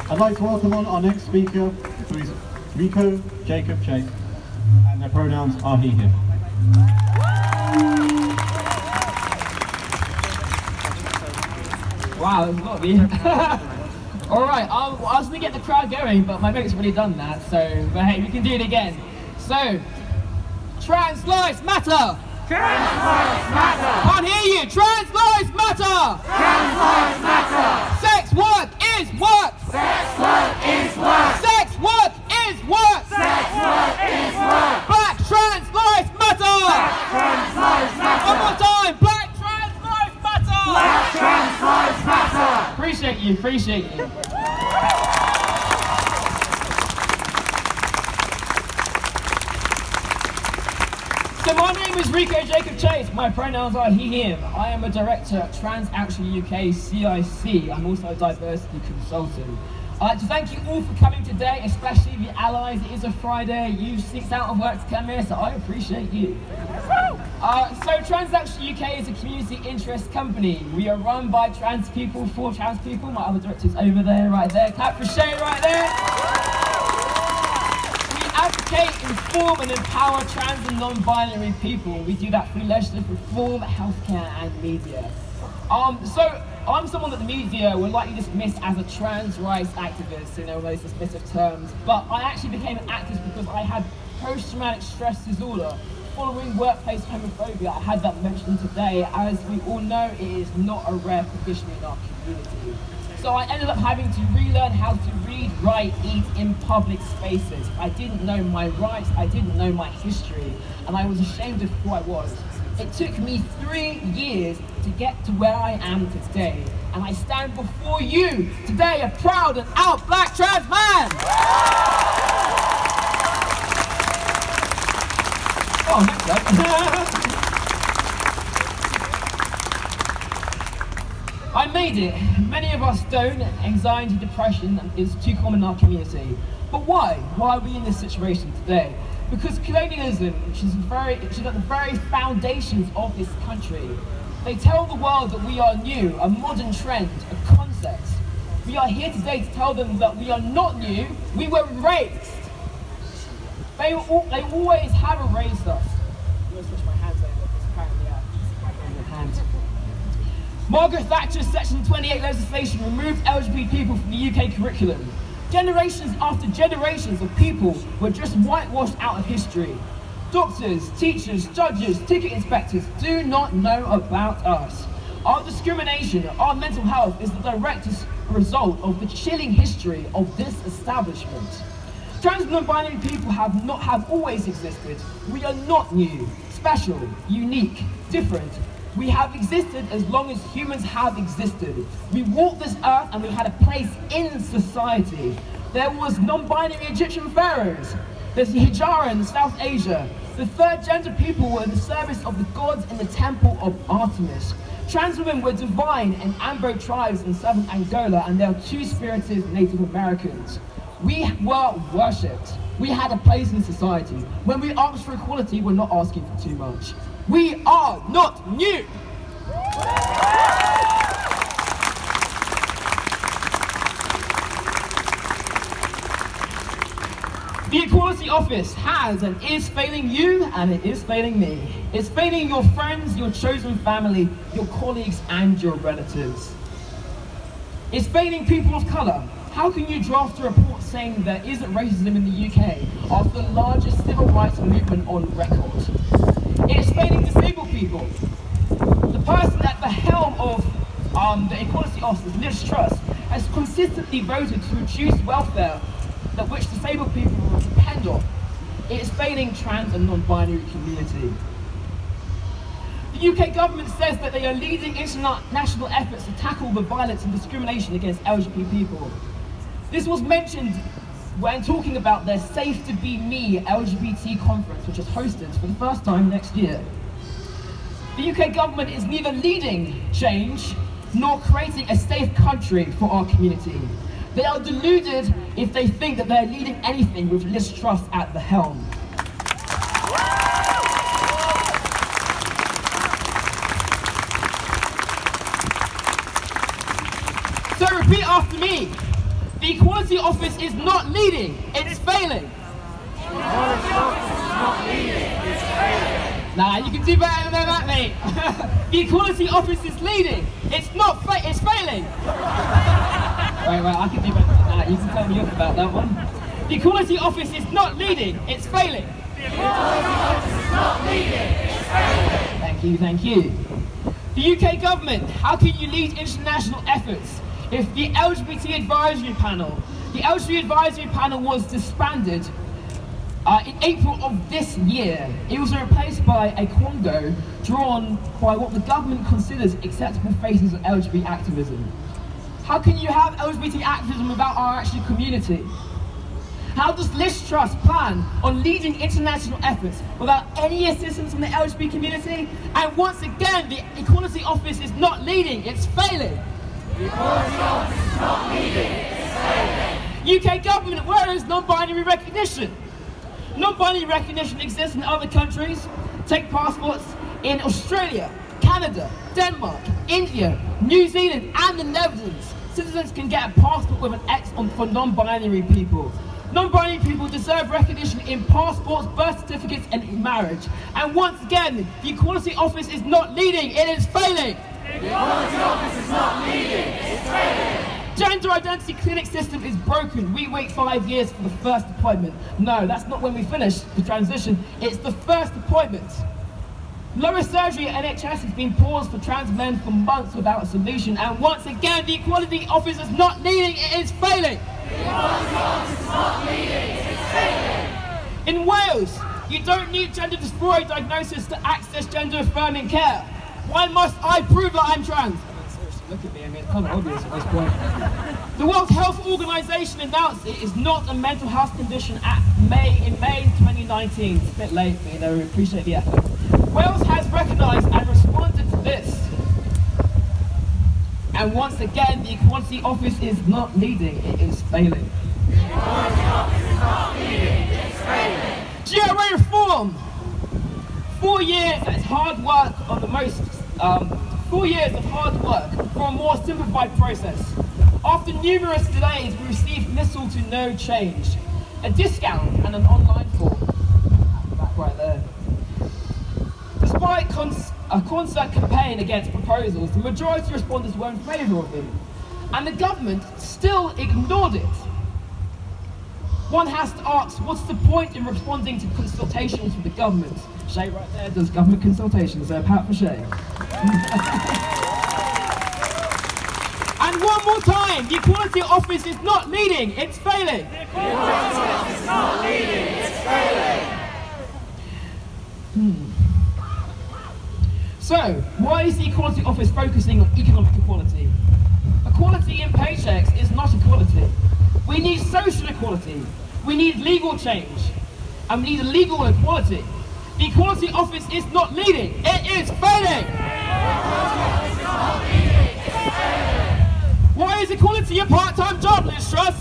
I'd like to welcome on our next speaker, who is Rico Jacob Chace, and their pronouns are he, him. Wow, there's a lot of you. Alright, I was going to get the crowd going, but my mate's already done that, but hey, we can do it again. So, trans lives matter! Trans lives matter! Can't hear you! Trans lives matter! Trans lives matter! Sex work is work! Sex work is work! Sex work is work! Sex work is work! Black trans lives matter! Black trans lives matter! One more time! Black trans lives matter! Black trans lives matter! Appreciate you, appreciate you. So my name is Rico Jacob Chace. My pronouns are he, him. I am a director at Trans Action UK CIC. I'm also a diversity consultant. I'd like to thank you all for coming today, especially the allies. It is a Friday. You sneaked out of work to come here, so I appreciate you. So Trans Action UK is a community interest company. We are run by trans people for trans people. My other director's over there, right there. Clap for Shay right there. Advocate, inform and empower trans and non-binary people. We do that through legislative reform, healthcare and media. So I'm someone that the media would likely dismiss as a trans rights activist, those dismissive terms, but I actually became an activist because I had post-traumatic stress disorder following workplace homophobia. I had that mentioned today. As we all know, it is not a rare condition in our community. So I ended up having to relearn how to read, write, eat in public spaces. I didn't know my rights, I didn't know my history, and I was ashamed of who I was. It took me 3 years to get to where I am today, and I stand before you today a proud and out black trans man! Oh, next up. I made it. Many of us don't. Anxiety, depression is too common in our community. But why? Why are we in this situation today? Because colonialism, which is at the very foundations of this country, they tell the world that we are new, a modern trend, a concept. We are here today to tell them that we are not new, we were raised. They always have erased us. I'm going to switch my hands over because apparently I'm your hands. Margaret Thatcher's Section 28 legislation removed LGBT people from the UK curriculum. Generations after generations of people were just whitewashed out of history. Doctors, teachers, judges, ticket inspectors do not know about us. Our discrimination, our mental health is the direct result of the chilling history of this establishment. Trans and non-binary people have always existed. We are not new, special, unique, different. We have existed as long as humans have existed. We walked this earth and we had a place in society. There was non-binary Egyptian pharaohs. There's the Hijara in South Asia. The third gender people were in the service of the gods in the temple of Artemis. Trans women were divine in Ambo tribes in southern Angola, and there are two-spirited Native Americans. We were worshipped. We had a place in society. When we asked for equality, we're not asking for too much. We are not new! The Equality Office has and is failing you, and it is failing me. It's failing your friends, your chosen family, your colleagues, and your relatives. It's failing people of colour. How can you draft a report saying there isn't racism in the UK after the largest civil rights movement on record? It's failing disabled people. The person at the helm of the Equality Office, Liz Truss, has consistently voted to reduce welfare that which disabled people depend on. It is failing trans and non-binary community. The UK government says that they are leading international efforts to tackle the violence and discrimination against LGBT people. This was mentioned when talking about their Safe to Be Me LGBT conference, which is hosted for the first time next year. The UK government is neither leading change nor creating a safe country for our community. They are deluded if they think that they're leading anything with Liz Truss at the helm. So repeat after me. The Equality Office is not leading, it's failing. Nah, you can do better than that, mate. The Equality Office is leading. It's failing. Right, I can do better than that. You can tell me off about that one. The Equality Office is not leading. It's failing. The Equality Office is not leading. It's failing. Thank you. The UK government, how can you lead international efforts if the LGBT advisory panel was disbanded in April of this year? It was replaced by a Congo drawn by what the government considers acceptable faces of LGBT activism. How can you have LGBT activism without our actual community? How does Liz Truss plan on leading international efforts without any assistance from the LGBT community? And once again, the Equality Office is not leading, it's failing. The Equality Office is not leading, it's failing. UK government, where is non-binary recognition? Non-binary recognition exists in other countries. Take passports in Australia, Canada, Denmark, India, New Zealand and the Netherlands. Citizens can get a passport with an X for non-binary people. Non-binary people deserve recognition in passports, birth certificates and in marriage. And once again, the Equality Office is not leading, it is failing. The Equality Office is not leading, it's failing. Gender identity clinic system is broken. We wait 5 years for the first appointment. No, that's not when we finish the transition, it's the first appointment. Lower surgery at NHS has been paused for trans men for months without a solution. And once again, the Equality Office is not leading, it is failing. The Equality Office is not leading, it's failing. In Wales, you don't need gender dysphoria diagnosis to access gender affirming care. Why must I prove that I'm trans? Look at me, I mean, it's kind of obvious at this point. The World Health Organization announced it is not a mental health condition in May 2019. It's a bit late, but you know, we appreciate the effort. Wales has recognised and responded to this. And once again, the Equality Office is not leading, it is failing. The Equality Office is not leading, it's failing. GRA reform! 4 years of hard work on the most 4 years of hard work for a more simplified process. After numerous delays, we received little to no change. A discount and an online form. Back right there. Despite a constant campaign against proposals, the majority of respondents were in favour of them. And the government still ignored it. One has to ask, what's the point in responding to consultations with the government? Shay right there does government consultations, so pat for Shay. And one more time, the Equality Office is not leading, it's failing. The Equality Office is not leading, it's failing. So, why is the Equality Office focusing on economic equality? Equality in paychecks is not equality. We need social equality. We need legal change. And we need a legal equality. The Equality Office is not leading, it is failing! Why is equality a part-time job, Liz Truss?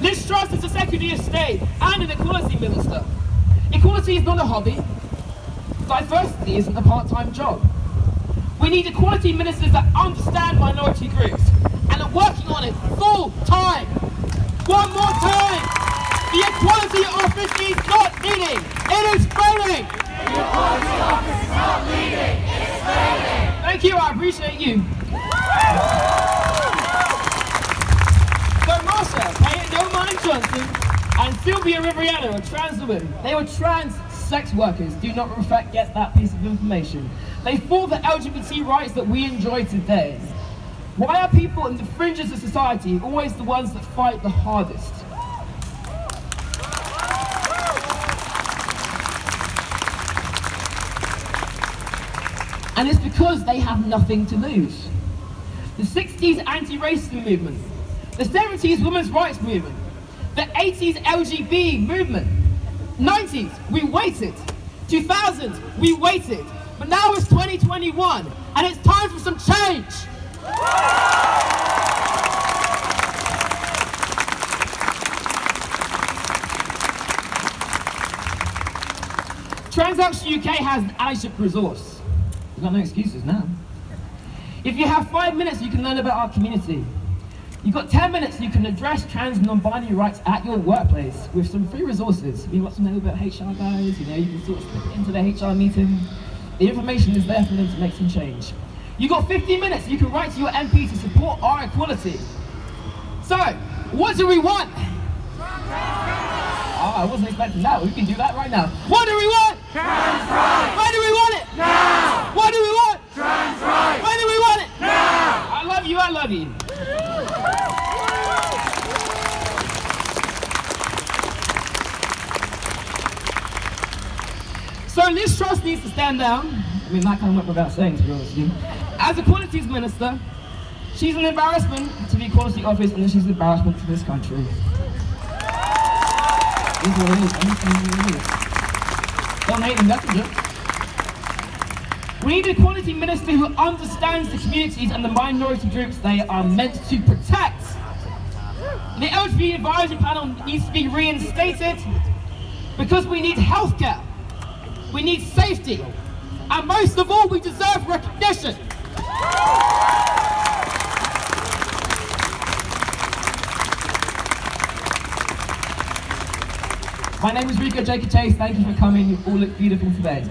Liz Truss is the Secretary of State and an equality minister. Equality is not a hobby. Diversity isn't a part-time job. We need equality ministers that understand minority groups and are working on it full-time. One more time! The Equality Office is not leading, it is failing! The Equality Office is not leading, it is failing! Thank you, I appreciate you. So Marsha, Boris Johnson and Sylvia Riveriano are trans women. They were trans sex workers, do not forget that piece of information. They fought the LGBT rights that we enjoy today. Why are people in the fringes of society always the ones that fight the hardest? And it's because they have nothing to lose. The 60s anti-racism movement, the 70s women's rights movement, the 80s LGBT movement, 90s, we waited, 2000s, we waited, but now it's 2021, and it's time for some change. Transaction UK has an allyship resource. We've got no excuses now. If you have 5 minutes, you can learn about our community. You've got 10 minutes, you can address trans and non-binary rights at your workplace with some free resources. We've got some little bit of HR guys, you know, you can sort of slip it into the HR meeting. The information is there for them to make some change. You've got 15 minutes, you can write to your MP to support our equality. So, what do we want? Oh, I wasn't expecting that. We can do that right now. What do we want? Trans rights! Why do we want it? Now! What do we want? Trans rights! Why do we want it? Now! I love you, I love you. So Liz Truss needs to stand down. I mean, that kind of went without saying, to be honest with you. As Equalities Minister, she's an embarrassment to the Equality Office, and she's an embarrassment to this country. This is what it is. Don't hate them, that's a joke. We need an Equality Minister who understands the communities and the minority groups they are meant to protect. The LGBT Advisory Panel needs to be reinstated because we need healthcare, we need safety, and most of all, we deserve recognition. My name is Rico Jacob Chace. Thank you for coming. You all look beautiful today.